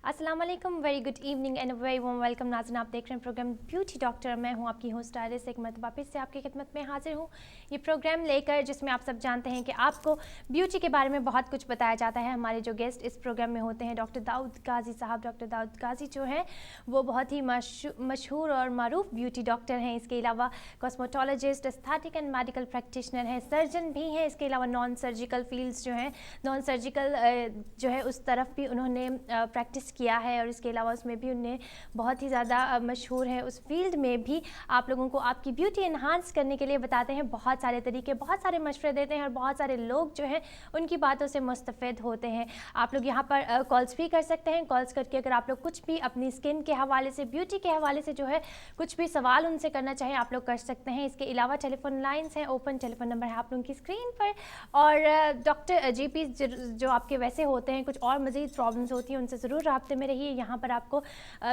अस्सलाम वालेकुम, very good evening and very warm welcome. नाज़रीन, आप देख रहे हैं प्रोग्राम ब्यूटी डॉक्टर। मैं हूं आपकी होस्ट आरिस, एक मरतबा फिर से आपकी खिदमत में हाजिर हूं ये प्रोग्राम लेकर, जिसमें आप सब जानते हैं कि आपको ब्यूटी के बारे में बहुत कुछ बताया जाता है। हमारे जो गेस्ट इस प्रोग्राम में होते हैं डॉक्टर दाऊद गाजी साहब। डॉक्टर दाऊद गाजी जो हैं वो बहुत ही मशहूर और मारूफ ब्यूटी डॉक्टर हैं। इसके अलावा cosmetologist, aesthetic and medical practitioner हैं, सर्जन भी हैं। इसके अलावा नॉन सर्जिकल फील्ड्स जो हैं, नॉन सर्जिकल जो है उस तरफ भी उन्होंने प्रैक्टिस किया है, और इसके अलावा उसमें भी उन्हें बहुत ही ज़्यादा मशहूर है। उस फील्ड में भी आप लोगों को आपकी ब्यूटी इन्हांस करने के लिए बताते हैं, बहुत सारे तरीके, बहुत सारे मशवरे देते हैं, और बहुत सारे लोग जो हैं उनकी बातों से मुस्तफ़िद होते हैं। आप लोग यहाँ पर कॉल्स भी कर सकते हैं। कॉल्स करके अगर आप लोग कुछ भी अपनी स्किन के हवाले से, ब्यूटी के हवाले से जो है कुछ भी सवाल उनसे करना चाहें, आप लोग कर सकते हैं। इसके अलावा टेलीफोन लाइन्स हैं, ओपन टेलीफोन नंबर है आप लोगों की स्क्रीन पर। और डॉक्टर जीपी जो आपके वैसे होते हैं, कुछ और मज़ीद प्रॉब्लम्स होती हैं, उनसे ज़रूर राब्ते में रहिए। यहाँ पर आपको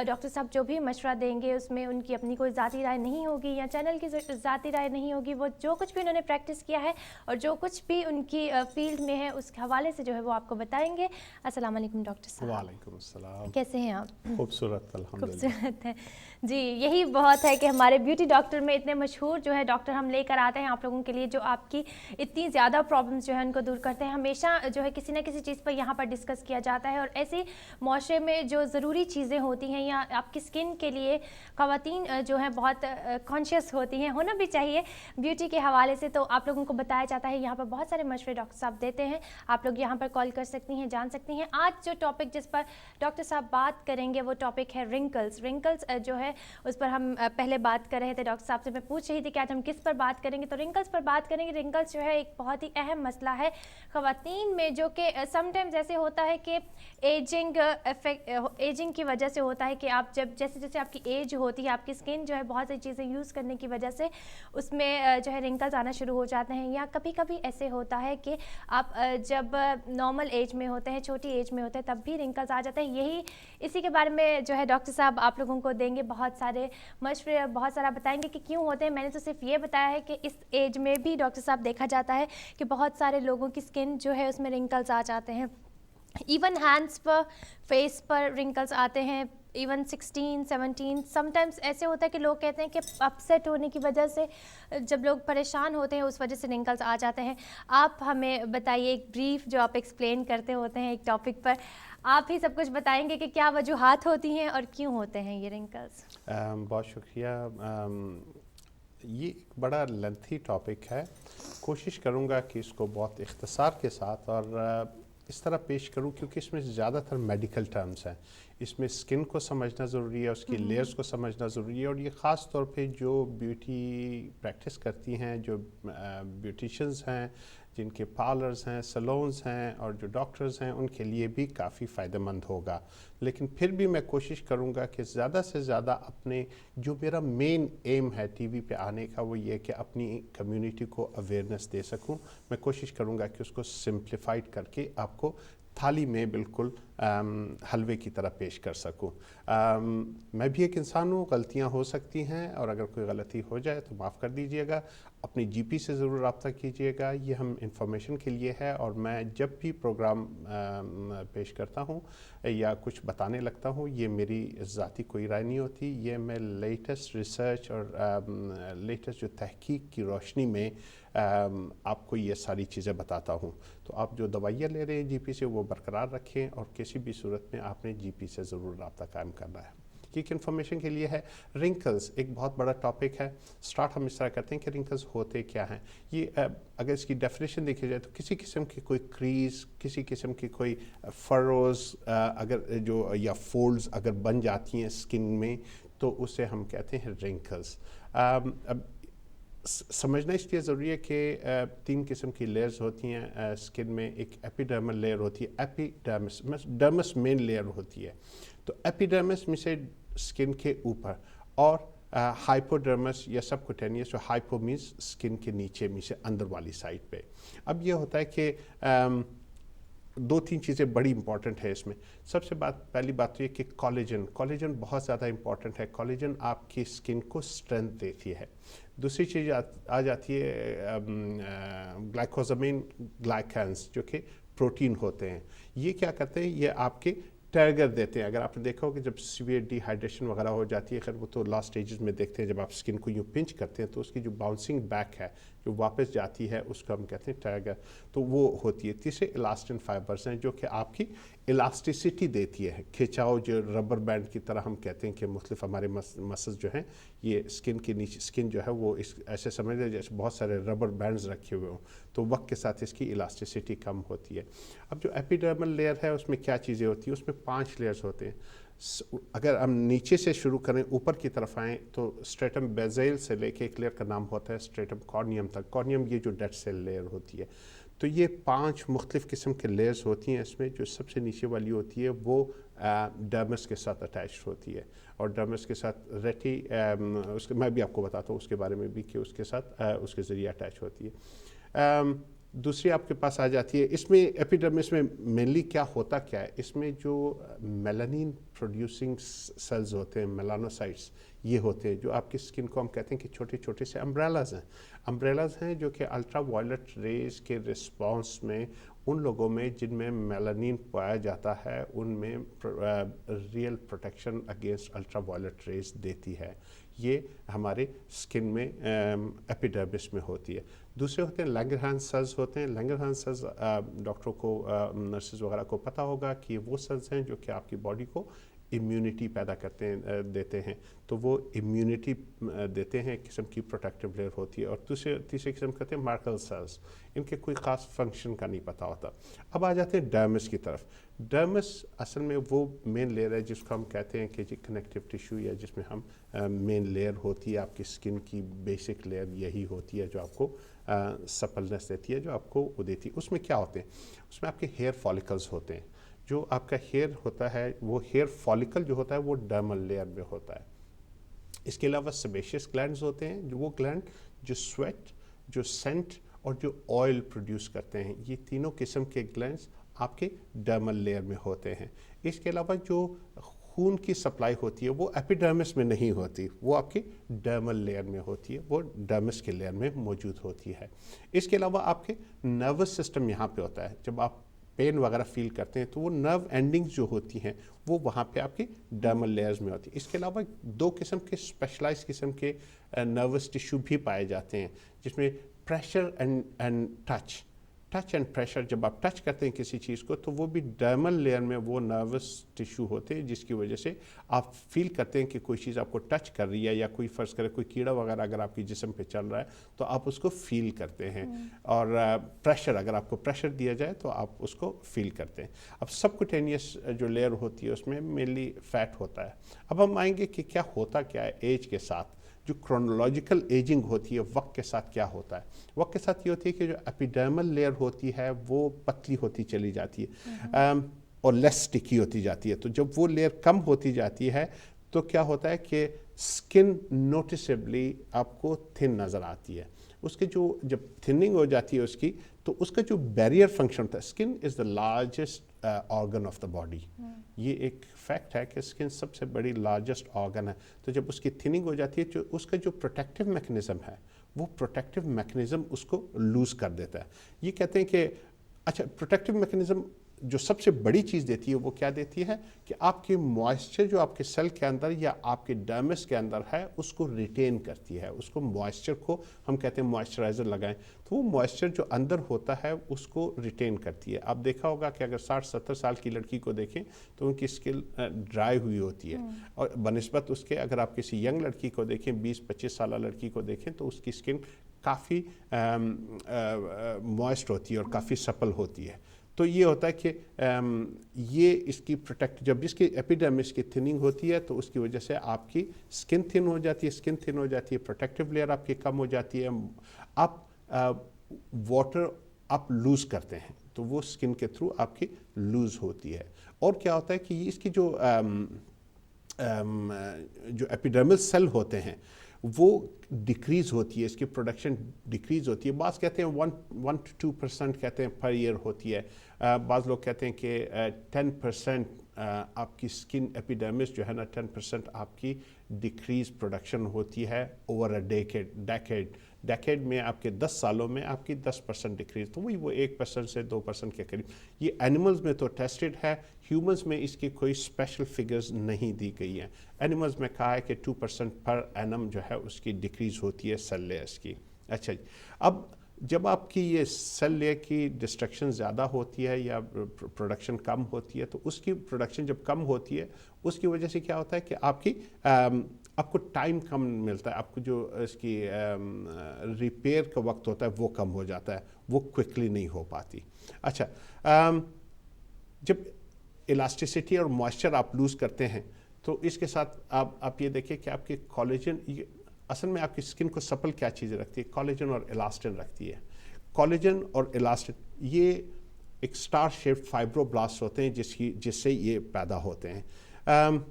डॉक्टर साहब जो भी मशवरा देंगे उसमें उनकी अपनी कोई ज़ाती राय नहीं होगी या चैनल की ज़ाती राय नहीं होगी। वो जो कुछ भी उन्होंने प्रैक्टिस किया है और जो कुछ भी उनकी फील्ड में है उस हवाले से जो है वो आपको बताएंगे। अस्सलाम वालेकुम डॉक्टर साहब। वालेकुम अस्सलाम। कैसे हैं आप? खूबसूरत, अल्हम्दुलिल्लाह। खूबसूरत है जी। यही बहुत है कि हमारे ब्यूटी डॉक्टर में इतने मशहूर जो है डॉक्टर हम लेकर आते हैं आप लोगों के लिए, जो आपकी इतनी ज़्यादा प्रॉब्लम्स जो है उनको दूर करते हैं। हमेशा जो है किसी न किसी चीज़ पर यहाँ पर डिस्कस किया जाता है, और ऐसे माशरे में जो ज़रूरी चीज़ें होती हैं या आपकी स्किन के लिए ख़वातीन जो है बहुत कॉन्शियस होती हैं, होना भी चाहिए ब्यूटी के हवाले से, तो आप लोगों को बताया जाता है। यहाँ पर बहुत सारे मशवरे डॉक्टर साहब देते हैं, आप लोग यहाँ पर कॉल कर सकती हैं, जान सकती हैं। आज जो टॉपिक जिस पर डॉक्टर साहब बात करेंगे वो टॉपिक है रिंकल्स। रिंकल्स जो है उस पर हम पहले बात कर रहे थे, डॉक्टर साहब से मैं पूछ रही थी कि आज हम किस पर बात करेंगे, तो रिंकल्स पर बात करेंगे। रिंकल्स जो है एक बहुत ही अहम मसला है ख़वातीन में, जो कि समटाइम्स ऐसे होता है कि एजिंग की वजह से होता है कि आप जैसे जैसे आपकी एज होती है, आपकी स्किन जो है बहुत सी चीज़ें यूज़ करने की वजह से उसमें जो है रिंकल्स आना शुरू हो जाते हैं। या कभी कभी ऐसे होता है कि आप जब नॉर्मल एज में होते हैं, छोटी एज में होते हैं, तब भी रिंकल्स आ जाते हैं। इसी के बारे में जो है डॉक्टर साहब आप लोगों को देंगे बहुत सारे मशवरे, बहुत सारा बताएंगे कि क्यों होते हैं। मैंने तो सिर्फ ये बताया है कि इस एज में भी डॉक्टर साहब देखा जाता है कि बहुत सारे लोगों की स्किन जो है उसमें रिंकल्स आ जाते हैं। इवन हैंड्स पर, फेस पर रिंकल्स आते हैं, इवन 16, 17। समटाइम्स ऐसे होता है कि लोग कहते हैं कि अपसेट होने की वजह से, जब लोग परेशान होते हैं उस वजह से रिंकल्स आ जाते हैं। आप हमें बताइए, एक ब्रीफ जो आप एक्सप्लेन करते होते हैं एक टॉपिक पर, आप ही सब कुछ बताएंगे कि क्या वजूहात होती हैं और क्यों होते हैं ये रिंकल्स। बहुत शुक्रिया। ये एक बड़ा लेंथी टॉपिक है। कोशिश करूँगा कि इसको बहुत इख्तिसार के साथ और इस तरह पेश करूं, क्योंकि इसमें ज़्यादातर मेडिकल टर्म्स हैं। इसमें स्किन को समझना ज़रूरी है, उसकी लेयर्स को समझना ज़रूरी है, और ये ख़ास तौर पे जो ब्यूटी प्रैक्टिस करती हैं, जो ब्यूटिशंस हैं, जिनके पार्लर्स हैं, सैलून्स हैं, और जो डॉक्टर्स हैं, उनके लिए भी काफ़ी फ़ायदेमंद होगा। लेकिन फिर भी मैं कोशिश करूंगा कि ज़्यादा से ज़्यादा अपने, जो मेरा मेन एम है टीवी पे आने का, वो ये कि अपनी कम्युनिटी को अवेयरनेस दे सकूं। मैं कोशिश करूंगा कि उसको सिंप्लीफाइड करके आपको थाली में बिल्कुल हलवे की तरह पेश कर सकूं। मैं भी एक इंसान हूँ, गलतियाँ हो सकती हैं, और अगर कोई गलती हो जाए तो माफ़ कर दीजिएगा। अपनी जीपी से ज़रूर रब्ता कीजिएगा, ये हम इंफॉर्मेशन के लिए है। और मैं जब भी प्रोग्राम पेश करता हूँ या कुछ बताने लगता हूँ, ये मेरी ज़ाती कोई राय नहीं होती, ये मैं लेटेस्ट रिसर्च और लेटेस्ट जो तहकीक की रोशनी में आपको ये सारी चीज़ें बताता हूँ। तो आप जो दवाइयाँ ले रहे हैं जीपी से, वो बरकरार रखें, और किसी भी सूरत में आपने जीपी से ज़रूर रब्ता कायम करना है। एक इन्फॉर्मेशन के लिए है, रिंकल्स एक बहुत बड़ा टॉपिक है। स्टार्ट हम इस तरह करते हैं कि रिंकल्स होते क्या हैं। ये अगर इसकी डेफिनेशन देखी जाए तो किसी किस्म की कोई क्रीज, किसी किस्म की कोई फरोज अगर जो या फोल्ड्स अगर बन जाती हैं स्किन में, तो उसे हम कहते हैं रिंकल्स। अब समझना इसलिए ज़रूरी है कि 3 किस्म की लेयर्स होती हैं स्किन में। एक एपिडर्मल लेयर होती है, एपिडर्मिस, डर्मस मेन लेयर होती है। तो एपिडर्मिस में से स्किन के ऊपर, और हाइपोडर्मस या सबक्यूटेनियस, जो हाइपो मींस स्किन के नीचे में से अंदर वाली साइड पे। अब ये होता है कि 2-3 चीज़ें बड़ी इंपॉर्टेंट है इसमें। सबसे पहली बात तो ये कि कोलेजन बहुत ज़्यादा इंपॉर्टेंट है। कोलेजन आपकी स्किन को स्ट्रेंथ देती है। दूसरी चीज़ आ जाती है ग्लाइकोसामाइन ग्लाइकेंस, जो कि प्रोटीन होते हैं। ये क्या करते हैं, ये आपके टैगर देते हैं। अगर आपने देखा हो कि जब सीवियर डिहाइड्रेशन वगैरह हो जाती है, खैर वो तो लास्ट स्टेजेस में देखते हैं, जब आप स्किन को यूँ पिंच करते हैं तो उसकी जो बाउंसिंग बैक है, जो वापस जाती है, उसको हम कहते हैं टैगर, तो वो होती है। तीसरे इलास्टिन फाइबर्स हैं जो कि आपकी इलास्टिसिटी देती है, खिंचाव, जो रबर बैंड की तरह हम कहते हैं कि मुख्तलिफ हमारे मसल्स जो हैं ये स्किन के नीचे, स्किन जो है वो इस ऐसे समझ लें जैसे बहुत सारे रबर बैंड्स रखे हुए हों, तो वक्त के साथ इसकी इलास्टिसिटी कम होती है। अब जो एपिडर्मल लेयर है उसमें क्या चीज़ें होती हैं, उसमें 5 लेयर्स होते हैं। अगर हम नीचे से शुरू करें ऊपर की तरफ आएँ तो स्ट्रेटम बेज़ेल से लेके एक लेयर का नाम होता है स्ट्रेटम कॉर्नियम तक। कॉर्नियम ये जो डेड सेल लेयर होती है, तो ये 5 मुख्तलिफ किस्म के लेयर्स होती हैं इसमें। जो सबसे नीचे वाली होती है वो डर्मस के साथ अटैच होती है, और डर्मस के साथ रेटी उसके मैं भी आपको बताता हूँ उसके बारे में भी कि उसके साथ उसके ज़रिए अटैच होती है। दूसरी आपके पास आ जाती है, इसमें एपिडर्मिस में मेनली क्या होता क्या है, इसमें जो मेलानिन प्रोड्यूसिंग सेल्स होते हैं, मेलानोसाइट्स, ये होते हैं जो आपकी स्किन को हम कहते हैं कि छोटे छोटे से अम्ब्रेलाज हैं। अम्ब्रेलाज हैं जो कि अल्ट्रा वायलेट रेज के रिस्पॉन्स में उन लोगों में जिनमें मेलानिन पाया जाता है उनमें real protection against ultraviolet rays देती है। ये हमारे स्किन में एपिडर्मिस में होती है। दूसरे होते हैं लैंगरहांस सेल्स होते हैं। लैंगरहांस सेल्स डॉक्टरों को, नर्सेज वगैरह को पता होगा कि वो सेल्स हैं जो कि आपकी बॉडी को इम्यूनिटी पैदा करते हैं, देते हैं, तो वो इम्यूनिटी देते हैं, एक किस्म की प्रोटेक्टिव लेयर होती है। और तीसरे किस्म कहते हैं मार्कल सेल्स, इनके कोई ख़ास फंक्शन का नहीं पता होता। अब आ जाते हैं डर्मिस की तरफ। डर्मिस असल में वो मेन लेयर है जिसको हम कहते हैं कि जी कनेक्टिव टिश्यू, या जिसमें हम मेन लेयर होती है आपकी स्किन की, बेसिक लेयर यही होती है जो आपको सपलनेस देती है, जो आपको वो देती है। उसमें क्या होते हैं, उसमें आपके हेयर फॉलिकल्स होते हैं। जो आपका हेयर होता है, वो हेयर फॉलिकल जो होता है वो डर्मल लेयर में होता है। इसके अलावा सेबेशियस ग्लैंड्स होते हैं, जो वो ग्लैंड जो स्वेट, जो सेंट और जो ऑयल प्रोड्यूस करते हैं, ये तीनों किस्म के ग्लैंड्स आपके डर्मल लेयर में होते हैं। इसके अलावा जो खून की सप्लाई होती है वो एपिडर्मिस में नहीं होती, वो आपकी डर्मल लेयर में होती है, वो डर्मिस के लेयर में मौजूद होती है। इसके अलावा आपके नर्वस सिस्टम यहाँ पे होता है। जब आप पेन वगैरह फील करते हैं तो वो नर्व एंडिंग्स जो होती हैं वो वहाँ पे आपकी डर्मल लेयर्स में होती है। इसके अलावा 2 किस्म के स्पेशलाइज किस्म के नर्वस टिश्यू भी पाए जाते हैं, जिसमें pressure and touch and pressure, जब आप टच करते हैं किसी चीज़ को तो वो भी डर्मल लेयर में वो नर्वस टिश्यू होते हैं, जिसकी वजह से आप फील करते हैं कि कोई चीज़ आपको टच कर रही है, या कोई फ़र्ज़ करे कोई कीड़ा वगैरह अगर आपके जिस्म पे चल रहा है तो आप उसको फील करते हैं। और प्रेशर, अगर आपको प्रेशर दिया जाए तो आप उसको फील करते हैं। अब सबक्यूटेनियस जो लेयर होती है उसमें मेनली फैट होता है। अब हम आएंगे कि क्या होता क्या है एज के साथ, जो क्रोनोलॉजिकल एजिंग होती है वक्त के साथ क्या होता है। वक्त के साथ ये होती है कि जो एपिडर्मल लेयर होती है वो पतली होती चली जाती है और लेस स्टिकी होती जाती है। तो जब वो लेयर कम होती जाती है तो क्या होता है कि स्किन नोटिसेबली आपको थिन नज़र आती है। उसके जो जब थिनिंग हो जाती है उसकी, तो उसका जो बैरियर फंक्शन होता है, skin is the largest organ of the body. ये एक फैक्ट है कि स्किन सबसे बड़ी लार्जेस्ट ऑर्गन है। तो जब उसकी थिनिंग हो जाती है, जो उसका जो प्रोटेक्टिव मैकेनिज्म है वो प्रोटेक्टिव मैकेनिज्म उसको लूज़ कर देता है। ये कहते हैं कि अच्छा, प्रोटेक्टिव मैकेनिज्म जो सबसे बड़ी चीज़ देती है वो क्या देती है कि आपके मॉइस्चर जो आपके सेल के अंदर या आपके डर्मिस के अंदर है उसको रिटेन करती है। उसको मॉइस्चर को हम कहते हैं मॉइस्चराइज़र लगाएं, तो वो मॉइस्चर जो अंदर होता है उसको रिटेन करती है। आप देखा होगा कि अगर 60-70 साल की लड़की को देखें तो उनकी स्किन ड्राई हुई होती है, और बनिस्बत उसके अगर आप किसी यंग लड़की को देखें, 20-25 साल लड़की को देखें, तो उसकी स्किन काफ़ी मॉइस्ट होती है और काफ़ी सपल होती है। तो ये होता है कि ये इसकी प्रोटेक्ट, जब इसकी एपिडर्मिस की थिनिंग होती है तो उसकी वजह से आपकी स्किन थिन हो जाती है। स्किन थिन हो जाती है, प्रोटेक्टिव लेयर आपकी कम हो जाती है, आप वाटर आप लूज़ करते हैं तो वो स्किन के थ्रू आपकी लूज़ होती है। और क्या होता है कि इसकी जो एपिडर्मल सेल होते हैं वो डिक्रीज़ होती है, इसकी प्रोडक्शन डिक्रीज़ होती है। बाज़ कहते हैं 1 to 2% कहते हैं पर ईयर होती है। बाज़ लोग कहते हैं कि 10% आपकी स्किन एपिडर्मिस जो है ना 10% आपकी डिक्रीज़ प्रोडक्शन होती है ओवर अ डेकेड। डेकेड में आपके 10 सालों में आपकी 10% डिक्रीज, तो वही वो 1% से 2% के करीब। ये एनिमल्स में तो टेस्टेड है, ह्यूमंस में इसकी कोई स्पेशल फिगर्स नहीं दी गई हैं। एनिमल्स में कहा है कि 2% पर एनम जो है उसकी डिक्रीज होती है सेल लेयर्स की। अच्छा जी, अब जब आपकी ये सेल लेयर की डिस्ट्रक्शन ज़्यादा होती है या प्रोडक्शन कम होती है, तो उसकी प्रोडक्शन जब कम होती है उसकी वजह से क्या होता है कि आपको टाइम कम मिलता है, आपको जो इसकी रिपेयर का वक्त होता है वो कम हो जाता है, वो क्विकली नहीं हो पाती। अच्छा, जब इलास्टिसिटी और मॉइस्चर आप लूज़ करते हैं तो इसके साथ आप ये देखिए कि आपके कोलेजन, असल में आपकी स्किन को सपल क्या चीज़ें रखती है, कोलेजन और इलास्टिन रखती है। कोलेजन और इलास्टिन ये एक स्टार शेप्ड फाइब्रोब्लास्ट होते हैं जिससे ये पैदा होते हैं।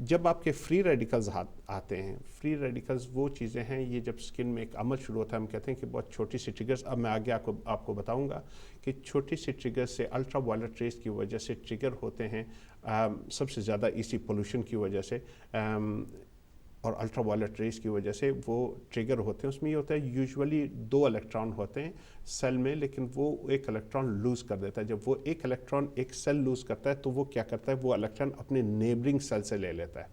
जब आपके फ्री रेडिकल्स आते हैं, फ्री रेडिकल्स वो चीज़ें हैं, ये जब स्किन में एक अमल शुरू होता है, हम कहते हैं कि बहुत छोटी सी ट्रिगर्स, अब मैं आगे आपको बताऊंगा कि छोटी सी ट्रिगर्स से अल्ट्रा वायलेट रेज की वजह से ट्रिगर होते हैं, सबसे ज़्यादा इसी पोल्यूशन की वजह से और अल्ट्रा वायलेट रेज की वजह से वो ट्रिगर होते हैं। उसमें ये होता है यूजुअली 2 इलेक्ट्रॉन होते हैं सेल में, लेकिन वो 1 इलेक्ट्रॉन लूज़ कर देता है। जब वो 1 इलेक्ट्रॉन एक सेल लूज़ करता है तो वो क्या करता है, वो इलेक्ट्रॉन अपने नेबरिंग सेल से ले लेता है।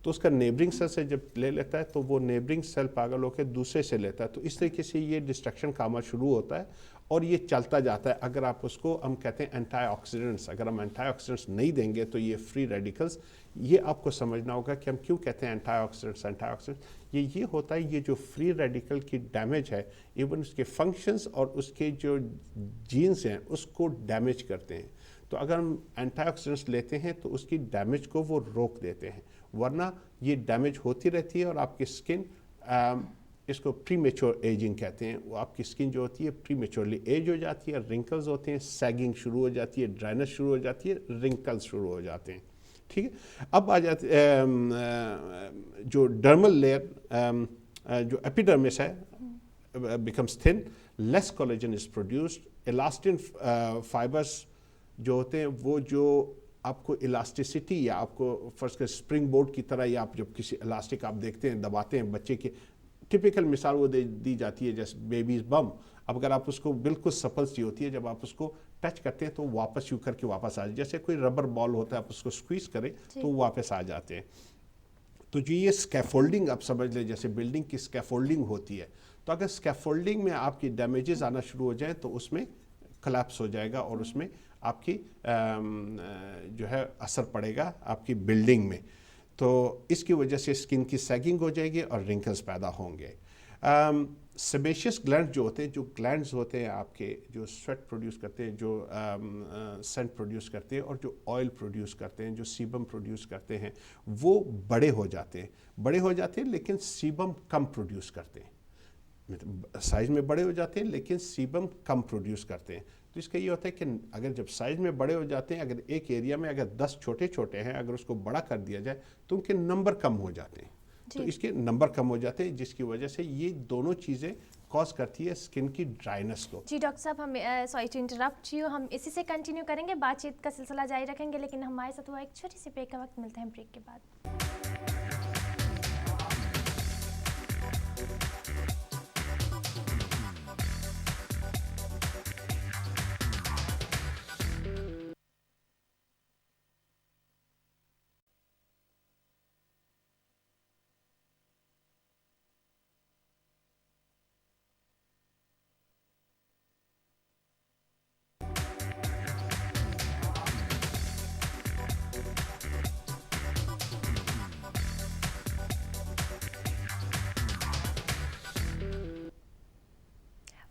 तो उसका नेबरिंग सेल से जब ले लेता है तो वो नेबरिंग सेल पागल होकर दूसरे से लेता है। तो इस तरीके से ये डिस्ट्रक्शन का अमल शुरू होता है और ये चलता जाता है। अगर आप उसको, हम कहते हैं एंटीऑक्सीडेंट्स, अगर हम एंटीऑक्सीडेंट्स नहीं देंगे तो ये फ्री रेडिकल्स, ये आपको समझना होगा कि हम क्यों कहते हैं एंटीऑक्सीडेंट्स। ये होता है, ये जो फ्री रेडिकल की डैमेज है, इवन उसके फंक्शंस और उसके जो जीन्स हैं उसको डैमेज करते हैं। तो अगर हम एंटीऑक्सीडेंट्स लेते हैं तो उसकी डैमेज को वो रोक देते हैं, वरना ये डैमेज होती रहती है और आपकी स्किन, इसको प्रीमेच्योर एजिंग कहते हैं, वो आपकी स्किन जो होती है प्रीमेच्योरली एज हो जाती है, रिंकल्स होते हैं, सैगिंग शुरू हो जाती है, ड्राइनेस शुरू हो जाती है, रिंकल्स शुरू हो जाते हैं। ठीक है, अब आ जाती जो डर्मल लेयर, जो एपिडर्मिस है, becomes thin, less collagen is produced, elastin fibres जो होते हैं वो जो आपको इलास्टिसिटी या आपको फर्स्ट के स्प्रिंग बोर्ड की तरह, या आप जब किसी इलास्टिक आप देखते हैं दबाते हैं बच्चे के, टिपिकल मिसाल वो दी जाती है जैसे बेबीज बम। अब अगर आप उसको बिल्कुल सफल सी होती है, जब आप उसको टच करते हैं तो वापस यूं करके वापस आ जाए, जैसे कोई रबर बॉल होता है, आप उसको स्क्वीज करें तो वो वापस आ जाते हैं। तो जो ये स्कैफोल्डिंग आप समझ लें, जैसे बिल्डिंग की स्कैफोल्डिंग होती है, तो अगर स्कैफोल्डिंग में आपकी डैमेजेस आना शुरू हो जाए तो उसमें कोलैप्स हो जाएगा और उसमें आपकी जो है असर पड़ेगा आपकी बिल्डिंग में। तो इसकी वजह से स्किन की सैगिंग हो जाएगी और रिंकल्स पैदा होंगे। सेबेशियस ग्लैंड जो होते हैं, जो ग्लैंड्स होते हैं आपके, जो स्वेट प्रोड्यूस करते हैं, जो सेंट प्रोड्यूस करते हैं और जो ऑयल प्रोड्यूस करते हैं, जो सीबम प्रोड्यूस करते हैं, वो बड़े हो जाते हैं, लेकिन सीबम कम प्रोड्यूस करते हैं। साइज़ में बड़े हो जाते हैं लेकिन सीबम कम प्रोड्यूस करते हैं। तो इसका ये होता है कि अगर जब साइज़ में बड़े हो जाते हैं, अगर एक एरिया में अगर 10 छोटे छोटे हैं, अगर उसको बड़ा कर दिया जाए तो उनके नंबर कम हो जाते हैं। तो इसके नंबर कम हो जाते हैं, जिसकी वजह से ये दोनों चीज़ें कॉज करती है स्किन की ड्राइनेस को। जी डॉक्टर साहब, हम सॉरी टू इंटरप्ट यू, हम इसी से कंटिन्यू करेंगे, बातचीत का सिलसिला जारी रखेंगे, लेकिन हमारे साथ हुआ एक छोटी सी ब्रेक का वक्त। मिलते हैं ब्रेक के बाद।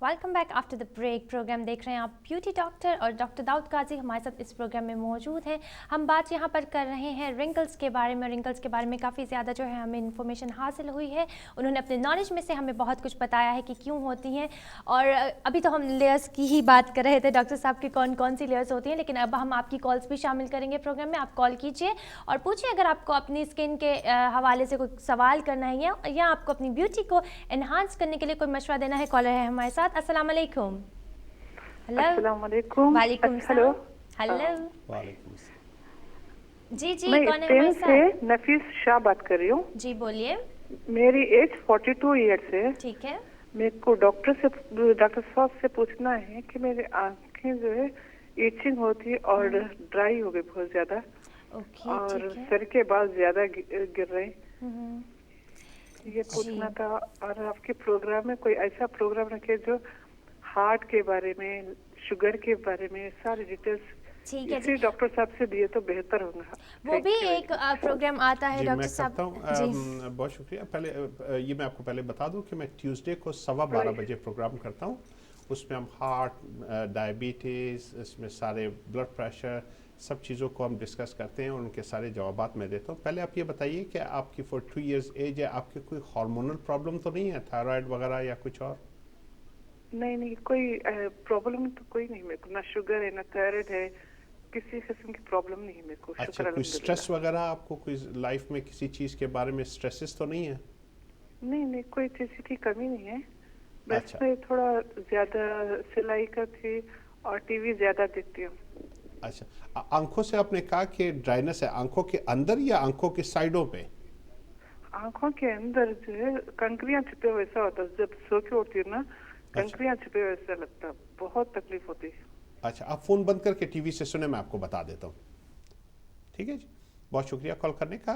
Welcome back after the break. Programme देख रहे हैं आप ब्यूटी डॉक्टर, और डॉक्टर दाऊद काजी हमारे साथ इस प्रोग्राम में मौजूद हैं। हम बात यहाँ पर कर रहे हैं रिंकल्स के बारे में। रिंकल्स के बारे में काफ़ी ज़्यादा जो है हमें इन्फॉर्मेशन हासिल हुई है। उन्होंने अपने नॉलेज में से हमें बहुत कुछ बताया है कि क्यों होती हैं। और अभी तो हम लेयर्स की ही बात कर रहे थे डॉक्टर साहब की, कौन कौन सी लेयर्स होती हैं, लेकिन अब हम आपकी कॉल्स भी शामिल करेंगे प्रोग्राम में। आप कॉल कीजिए और पूछिए अगर आपको अपनी स्किन के हवाले से कोई सवाल करना है या आपको अपनी ब्यूटी को एनहांस करने के लिए कोई मशवरा देना है। कॉलर है हमारे साथ। अस्सलाम वालेकुम। अस्सलाम वालेकुम। वालेकुम हेलो हेलो। वालेकुम। जी जी, मैं कौन है हमारे से साथ? नफीस शाह बात कर रही हूँ। जी बोलिए। मेरी एज 42 ईयर्स है। ठीक है। मेरे को डॉक्टर साहब से पूछना है कि मेरी आंखें जो है इचिंग होती है और ड्राई हो गई बहुत ज्यादा, ओके और ठीक है। सर के बाल ज्यादा गिर रहे हैं, हम्म, ये पूछना था। और आपके प्रोग्राम में कोई ऐसा प्रोग्राम रखे जो हार्ट के बारे में, शुगर के बारे में सारी डिटेल्स ठीक है इसी जी, डॉक्टर साहब से दिए तो बेहतर होगा। वो भी एक प्रोग्राम आता है जी डॉक्टर मैं साहब करता हूँ। जी। बहुत शुक्रिया। पहले ये मैं आपको पहले बता दूं कि मैं ट्यूसडे को 12:15 बजे प्रोग्राम करता हूँ। उसमें हम हार्ट, डायबिटीज़, इसमें सारे ब्लड प्रेशर, सब चीज़ों को हम डिस्कस करते हैं और उनके सारे जवाबात मैं देता हूँ। पहले आप ये बताइए कि आपकी 42 इयर्स एज है, आपके कोई हार्मोनल प्रॉब्लम तो नहीं है, थायराइड वगैरह या कुछ और? नहीं, कोई प्रॉब्लम तो कोई नहीं मेरे को, ना शुगर है ना थायराइड है, किसी किस्म की प्रॉब्लम नहीं है मेरे को। अच्छा, शुक्र कोई स्ट्रेस अल्हम्दुलिल्लाह। वगैरह आपको कोई लाइफ में किसी चीज़ के बारे में स्ट्रेसेस तो नहीं है? नहीं, कोई चीज की कमी नहीं है, बस अच्छा मैं थोड़ा ज्यादा सिलाई करती और टीवी ज्यादा देखती हूँ। अच्छा, आंखों से आपने कहा कि ड्राइनेस है, आंखों के अंदर या आंखों के साइडों पे? आंखों के अंदर जो है कंकरियां छिपे वैसा होता है, जब सो के उठती हूँ ना कंकरियां छिपे वैसा लगता है, बहुत तकलीफ होती है। अच्छा, आप फ़ोन बंद करके टीवी से सुने, मैं आपको बता देता हूँ। ठीक है जी, बहुत शुक्रिया कॉल करने का।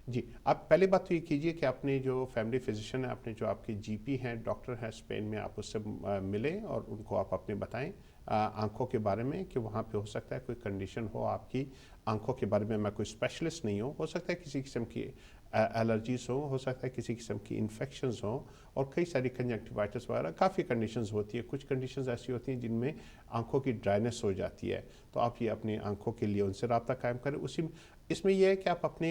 जी, आप पहली बात तो ये कीजिए कि आपने जो फैमिली फिजिशियन है, आपने जो आपके जीपी हैं, डॉक्टर हैं स्पेन में, आप उससे मिलें और उनको आप अपने बताएं आंखों के बारे में कि वहाँ पे हो सकता है कोई कंडीशन हो आपकी आंखों के बारे में। मैं कोई स्पेशलिस्ट नहीं हूँ, हो सकता है किसी किस्म की एलर्जीज हो सकता है किसी किस्म की इन्फेक्शंस हो, और कई सारी कंजक्टिवाइटिस वगैरह काफ़ी कंडीशंस होती है। कुछ कंडीशंस ऐसी होती हैं जिनमें आंखों की ड्राइनेस हो जाती है, तो आप ये अपनी आंखों के लिए उनसे रब्ता कायम करें। इसमें यह है कि आप अपने,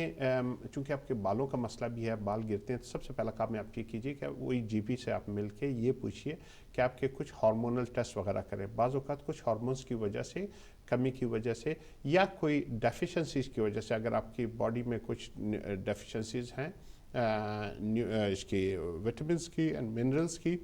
चूँकि आपके बालों का मसला भी है, बाल गिरते हैं, तो सबसे पहला काम आप ये कीजिए कि वही जीपी से आप मिल के ये पूछिए कि आपके कुछ हार्मोनल टेस्ट वगैरह करें। बाज़ औक़ात कुछ हार्मोन्स की वजह से, कमी की वजह से, या कोई डेफिशिएंसीज की वजह से, अगर आपकी बॉडी में कुछ डेफिशिएंसीज हैं इसकी विटामिन्स की एंड मिनरल्स की,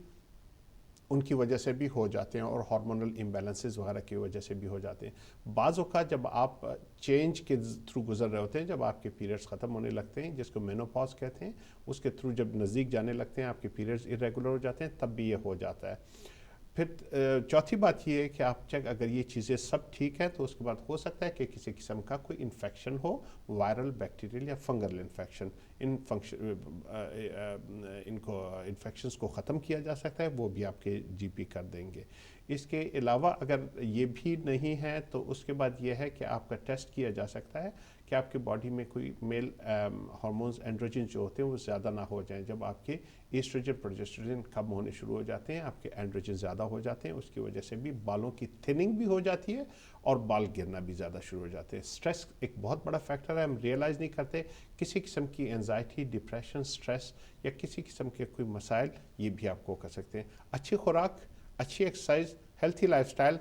उनकी वजह से भी हो जाते हैं, और हार्मोनल इम्बैलेंसेस वगैरह की वजह से भी हो जाते हैं। बाज़ औक़ात जब आप चेंज के थ्रू गुजर रहे होते हैं, जब आपके पीरियड्स ख़त्म होने लगते हैं, जिसको मेनोपॉज कहते हैं, उसके थ्रू जब नज़दीक जाने लगते हैं, आपके पीरियड्स इरेगुलर हो जाते हैं, तब भी ये हो जाता है। फिर चौथी बात ये है कि आप चेक, अगर ये चीज़ें सब ठीक है तो उसके बाद हो सकता है कि किसी किस्म का कोई इन्फेक्शन हो, वायरल, बैक्टीरियल या फंगल इन्फेक्शन। इनको इन्फेक्शंस को ख़त्म किया जा सकता है, वो भी आपके जीपी कर देंगे। इसके अलावा अगर ये भी नहीं है तो उसके बाद ये है कि आपका टेस्ट किया जा सकता है कि आपके बॉडी में कोई मेल हार्मोन्स, एंड्रोजन जो होते हैं वो ज़्यादा ना हो जाएं। जब आपके एस्ट्रोजन, प्रोजेस्टेरोन कम होने शुरू हो जाते हैं, आपके एंड्रोजन ज़्यादा हो जाते हैं, उसकी वजह से भी बालों की थिनिंग भी हो जाती है और बाल गिरना भी ज़्यादा शुरू हो जाते हैं। स्ट्रेस एक बहुत बड़ा फैक्टर है, हम रियलाइज़ नहीं करते। किसी किस्म की एंजाइटी, डिप्रेशन, स्ट्रेस या किसी किस्म के कोई मसाइल, ये भी आपको कर सकते हैं। अच्छी खुराक, अच्छी एक्सरसाइज, हेल्थी लाइफस्टाइल,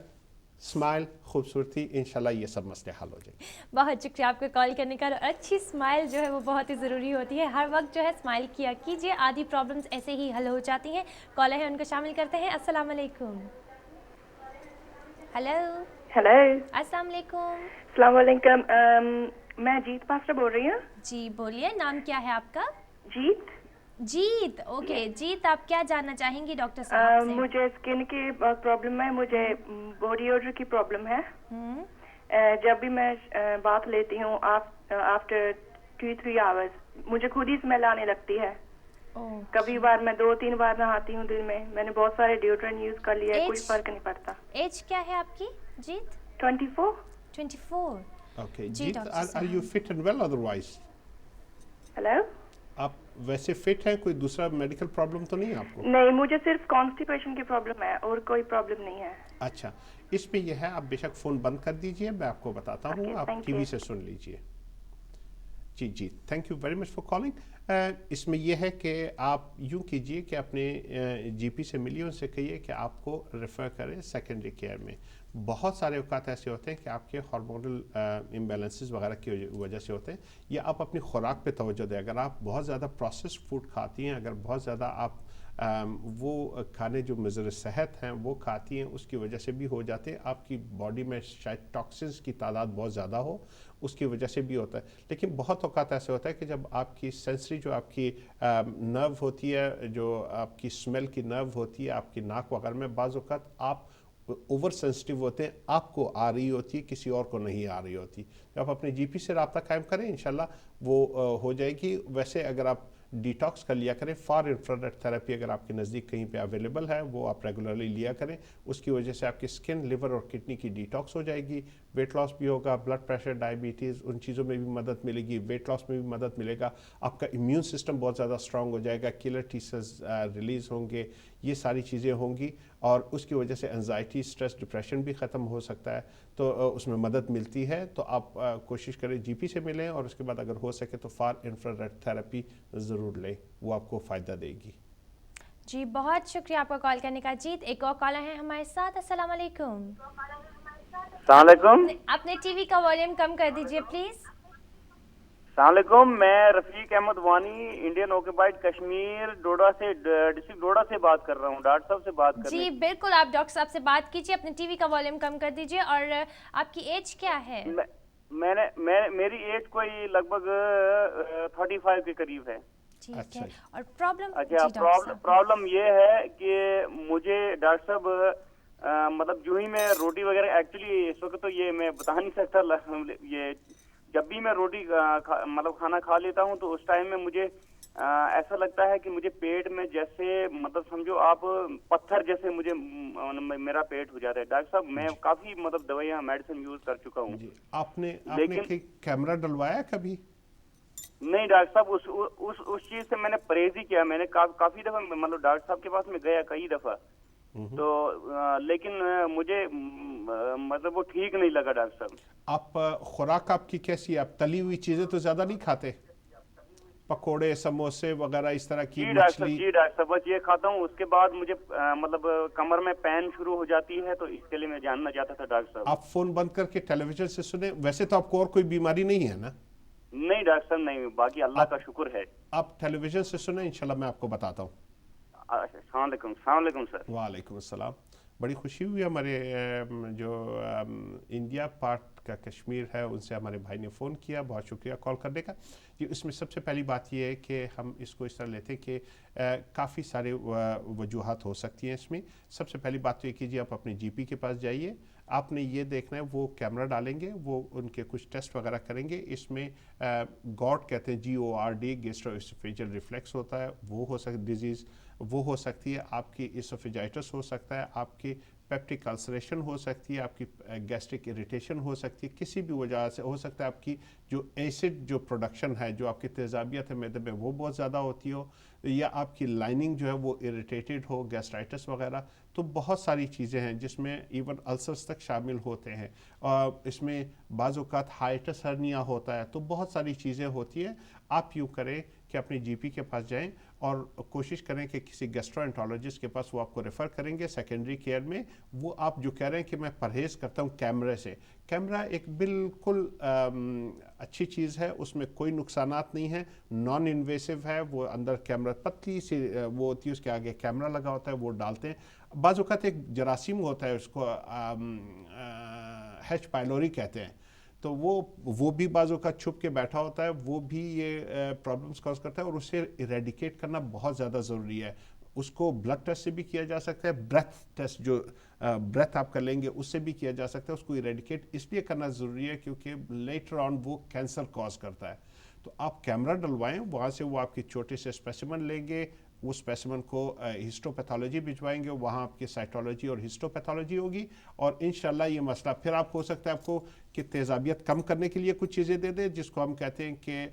स्माइल, खूबसूरती, इंशाल्लाह ये सब मसले हल हो जाएंगे। बहुत शुक्रिया आपका कॉल करने का। अच्छी स्माइल जो है वो बहुत ही ज़रूरी होती है, हर वक्त जो है स्माइल किया कीजिए, आधी प्रॉब्लम्स ऐसे ही हल हो जाती हैं। कॉलर है, उनको शामिल करते हैं। अस्सलाम वालेकुम। हेलो। हेलो, अस्सलाम वालेकुम। अस्सलाम वालेकुम। मैं जीत पास्टर बोल रही हूँ। जी बोलिए, नाम क्या है आपका? जीत। जीत, ओके जीत, आप क्या जानना चाहेंगी डॉक्टर साहब से? मुझे स्किन की प्रॉब्लम है, मुझे बॉडी ओडर की प्रॉब्लम है। जब भी मैं बाथ लेती हूँ आफ्टर 2-3 आवर्स मुझे खुद ही स्मेल आने लगती है। कभी बार मैं 2-3 बार नहाती हूँ दिन में। मैंने बहुत सारे डिओड्रेंट यूज कर लिया है, कोई फर्क नहीं पड़ता। एज क्या है आपकी Jeet? 24। 24। Okay Jeet, are you fit and well otherwise? Hello, आप वैसे फिट हैं, कोई दूसरा मेडिकल प्रॉब्लम तो नहीं है आपको? नहीं, मुझे सिर्फ कॉन्स्टिपेशन की प्रॉब्लम है और कोई प्रॉब्लम नहीं है। अच्छा, इसमें यह है, आप बेशक फ़ोन बंद कर दीजिए, मैं आपको बताता हूँ, आप टीवी से सुन लीजिए। जी, thank you very much for calling. इसमें यह है कि आप यूँ कीजिए कि अपने जीपी से मिलिए, उनसे कहिए कि आपको रेफ़र करें सेकेंडरी केयर में। बहुत सारे औकात ऐसे होते हैं कि आपके हार्मोनल इम्बैलेंसेस वगैरह की वजह से होते हैं, या आप अपनी खुराक पे तवज्जो दें। अगर आप बहुत ज़्यादा प्रोसेस्ड फूड खाती हैं, अगर बहुत ज़्यादा आप وہ کھانے جو مضر صحت ہیں وہ کھاتی ہیں اس کی وجہ سے بھی ہو جاتے ہیں. آپ کی باڈی میں شاید ٹاکسنز کی تعداد بہت زیادہ ہو اس کی وجہ سے بھی ہوتا ہے. لیکن بہت اوقات ایسے ہوتا ہے کہ جب آپ کی سینسری جو آپ کی نرو ہوتی ہے, جو آپ کی اسمیل کی نرو ہوتی ہے آپ کی ناک وغیرہ میں, بعض اوقات آپ اوور سینسٹیو ہوتے ہیں, آپ کو آ رہی ہوتی ہے کسی اور کو نہیں آ رہی ہوتی. جب آپ اپنے جی پی سے رابطہ قائم کریں انشاءاللہ وہ ہو جائے گی. ویسے اگر آپ ڈیٹاکس کر لیا کریں, فار انفرارڈ تھراپی اگر آپ کے نزدیک کہیں پہ اویلیبل ہے وہ آپ ریگولرلی لیا کریں. اس کی وجہ سے آپ کی اسکن, لیور اور کڈنی کی ڈیٹاکس ہو جائے گی, ویٹ لاس بھی ہوگا, بلڈ پریشر, ڈائبٹیز, ان چیزوں میں بھی مدد ملے گی, ویٹ لاس میں بھی مدد ملے گا. آپ کا امیون سسٹم بہت زیادہ اسٹرانگ ہو جائے گا, کلر ٹی سیلز ریلیز ہوں گے, یہ ساری چیزیں ہوں گی. اور اس کی وجہ سے انزائٹی, اسٹریس, ڈپریشن بھی ختم ہو سکتا ہے. تو اس میں مدد ملتی ہے. تو آپ کوشش کریں جی پی سے ملیں, اور اس کے بعد اگر ہو سکے تو فار انفرارڈ تھراپی ضرور لیں, وہ آپ کو فائدہ دے گی. جی بہت شکریہ آپ کا کال کرنے کا. جیت ایک اور کالر ہیں ہمارے ساتھ. السلام علیکم. السلام علیکم. اپنے ٹی وی کا والیوم کم کر دیجئے پلیز. السلام علیکم. میں رفیق احمد وانی, انڈین آکوپائڈ کشمیر, ڈوڈا سے, ڈسٹرکٹ ڈوڈا سے بات کر رہا ہوں. ڈاکٹر صاحب سے بات کرنے. جی بالکل, آپ ڈاکٹر صاحب سے بات کیجیے. اپنے ٹی وی کا والیوم کم کر دیجیے. اور آپ کی ایج کیا ہے؟ میری ایج کوئی لگ بھگ 35 کے قریب ہے. ٹھیک ہے. اور پرابلم؟ اچھا, پرابلم یہ ہے کہ مجھے ڈاکٹر صاحب مطلب جو ہی میں روٹی وغیرہ, ایکچولی اس وقت تو یہ میں بتا نہیں سکتا, یہ جب بھی میں روٹی مطلب کھانا کھا لیتا ہوں تو اس ٹائم میں مجھے ایسا لگتا ہے کہ مجھے پیٹ میں جیسے مطلب سمجھو آپ پتھر جیسے مجھے میرا پیٹ ہو جاتا ہے. ڈاکٹر صاحب میں کافی مطلب دوائیاں, میڈیسن یوز کر چکا ہوں. آپ نے کیمرہ ڈلوایا کبھی؟ نہیں ڈاکٹر صاحب, اس چیز سے میں نے پرہیز ہی کیا. میں نے کافی دفعہ مطلب ڈاکٹر صاحب کے پاس میں گیا کئی دفعہ, تو لیکن مجھے مطلب وہ ٹھیک نہیں لگا. ڈاکٹر صاحب آپ خوراک آپ کی کیسی ہے؟ آپ تلی ہوئی چیزیں تو زیادہ نہیں کھاتے, پکوڑے, سموسے وغیرہ اس طرح کی, مچھلی؟ جی ڈاکٹر صاحب بس یہ کھاتا ہوں. اس کے بعد مجھے مطلب کمر میں پین شروع ہو جاتی ہے, تو اس کے لیے میں جاننا چاہتا تھا ڈاکٹر صاحب. آپ فون بند کر کے ٹیلی ویژن سے سنیں. ویسے تو آپ کو اور کوئی بیماری نہیں ہے نا؟ نہیں ڈاکٹر صاحب نہیں, باقی اللہ کا شکر ہے. آپ ٹیلی ویژن سے سنیں, انشاءاللہ میں آپ کو بتاتا ہوں. السلام علیکم. السلام علیکم سر. وعلیکم السلام. بڑی خوشی ہوئی ہمارے جو انڈیا پارٹ کا کشمیر ہے ان سے ہمارے بھائی نے فون کیا. بہت شکریہ کال کرنے کا. اس میں سب سے پہلی بات یہ ہے کہ ہم اس کو اس طرح لیتے ہیں کہ کافی سارے وجوہات ہو سکتی ہیں اس میں. سب سے پہلی بات تو یہ کیجیے, آپ اپنے جی پی کے پاس جائیے. آپ نے یہ دیکھنا ہے, وہ کیمرہ ڈالیں گے, وہ ان کے کچھ ٹیسٹ وغیرہ کریں گے. اس میں گوٹ کہتے ہیں, GORD, گیسٹرو اسوفیجل ریفلیکس ہوتا ہے, وہ ہو سکتی ڈیزیز, وہ ہو سکتی ہے آپ کی اسوفیجائٹس ہو سکتا ہے, آپ کی پیپٹک السریشن ہو سکتی ہے, آپ کی گیسٹرک اریٹیشن ہو سکتی ہے, کسی بھی وجہ سے ہو سکتا ہے آپ کی جو ایسڈ جو پروڈکشن ہے, جو آپ کی تیزابیت ہے معدے میں, وہ بہت زیادہ ہوتی ہو, یا آپ کی لائننگ جو ہے وہ اریٹیٹڈ ہو, گیسٹرائٹس وغیرہ. تو بہت ساری چیزیں ہیں جس میں ایون السرز تک شامل ہوتے ہیں. اس میں بعض اوقات ہائٹس ہرنیا ہوتا ہے. تو بہت ساری چیزیں ہوتی ہیں. آپ یوں کریں کہ اپنے جی پی کے پاس جائیں اور کوشش کریں کہ کسی گیسٹرو انٹرولوجسٹ کے پاس, وہ آپ کو ریفر کریں گے سیکنڈری کیئر میں. وہ آپ جو کہہ رہے ہیں کہ میں پرہیز کرتا ہوں کیمرے سے, کیمرہ ایک بالکل اچھی چیز ہے, اس میں کوئی نقصانات نہیں ہیں, نان انویسو ہے. وہ اندر کیمرہ پتلی سی وہ ہوتی ہے, اس کے آگے کیمرہ لگا ہوتا ہے, وہ ڈالتے ہیں. بعض اوقات ایک جراثیم ہوتا ہے, اس کو ہیچ پائلوری کہتے ہیں, تو وہ بھی بعض اوقات چھپ کے بیٹھا ہوتا ہے, وہ بھی یہ پرابلمس کاز کرتا ہے, اور اسے ایریڈیکیٹ کرنا بہت زیادہ ضروری ہے. اس کو بلڈ ٹیسٹ سے بھی کیا جا سکتا ہے, بریتھ ٹیسٹ جو بریتھ آپ کر لیں گے اس سے بھی کیا جا سکتا ہے. اس کو ایریڈیکیٹ اس لیے کرنا ضروری ہے کیونکہ لیٹر آن وہ کینسر کاز کرتا ہے. تو آپ کیمرہ ڈلوائیں, وہاں سے وہ آپ کی چھوٹے سے اسپیسیمن لیں گے, وہ اسپیسیمن کو ہسٹوپیتھولوجی بھجوائیں گے, وہاں آپ کی سائٹولوجی اور ہسٹوپیتھولوجی ہوگی, اور انشاءاللہ یہ مسئلہ پھر آپ ہو سکتا ہے آپ کو کہ تیزابیت کم کرنے کے لیے کچھ چیزیں دے دیں, جس کو ہم کہتے ہیں کہ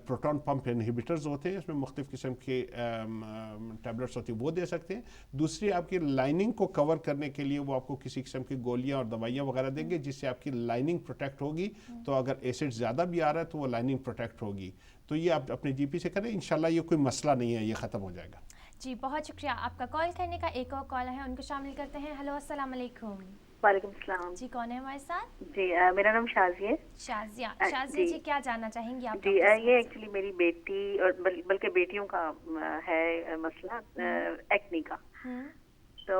پروٹون پمپ انہیبیٹرز ہوتے ہیں, اس میں مختلف قسم کی ٹیبلٹس ہوتی ہیں, وہ دے سکتے ہیں. دوسری آپ کی لائننگ کو کور کرنے کے لیے وہ آپ کو کسی قسم کی گولیاں اور دوائیاں وغیرہ دیں گے, جس سے آپ کی لائننگ پروٹیکٹ ہوگی. تو اگر ایسڈ زیادہ بھی آ رہا ہے تو وہ لائننگ پروٹیکٹ ہوگی. تو یہ آپ اپنے جی پی سے کریں, انشاءاللہ یہ کوئی مسئلہ نہیں ہے, یہ ختم ہو جائے گا. جی بہت شکریہ آپ کا کال کرنے کا. ایک اور کال ہے, ان کو شامل کرتے ہیں. ہلو السلام علیکم. वालेकुम सलाम। जी, कौन है हमारे साथ? जी मेरा नाम शाज़िया है। शाजिया। जी। शाजिया जी, क्या जानना चाहेंगी आप जी डॉक्टर ये साहब एक्चुअली मेरी बेटी और बल्कि बेटियों का है मसला एक्नी का। से? तो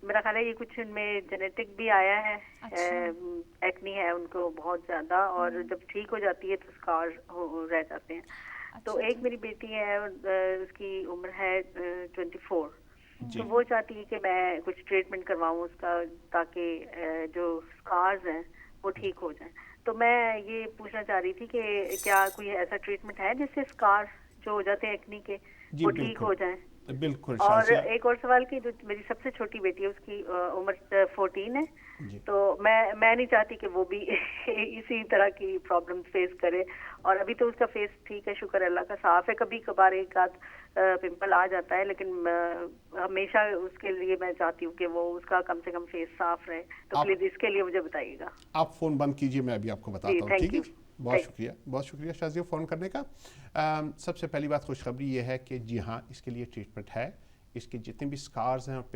मेरा ख्याल है ये कुछ इनमें जेनेटिक भी आया है। अच्छा। एक्नी है उनको बहुत ज़्यादा, और जब ठीक हो जाती है तो स्कार रह जाते हैं। तो अच्छा एक जी। मेरी बेटी है उसकी उम्र है 24। जी तो वो चाहती है कि मैं कुछ ट्रीटमेंट करवाऊँ उसका, ताकि जो स्कार्स हैं वो ठीक हो जाएं। तो मैं ये पूछना चाह रही थी कि क्या कोई ऐसा ट्रीटमेंट है जिससे स्कार जो हो जाते हैं एक्नी के जी वो ठीक बिल्कुल हो जाएं? बिल्कुल और शाजिया एक और सवाल की, जो मेरी सबसे छोटी बेटी है उसकी उम्र 14 है। जी तो मैं नहीं चाहती कि वो भी इसी तरह की प्रॉब्लम फेस करे। और अभी तो उसका फेस ठीक है, शुक्र अल्लाह का, साफ है। कभी कभार एक आध पिंपल आ जाता है, लेकिन हमेशा उसके लिए मैं चाहती हूँ कि वो उसका कम से कम फेस साफ रहे। तो प्लीज इसके लिए मुझे बताइएगा। आप फ़ोन बंद कीजिए, मैं अभी आपको बताता हूँ, thank ठीक है you. जी। बहुत शुक्रिया शाजिया फ़ोन करने का। सबसे पहली बात खुशखबरी ये है कि जी हाँ, इसके लिए ट्रीटमेंट है। इसके जितने भी स्कार्स हैं और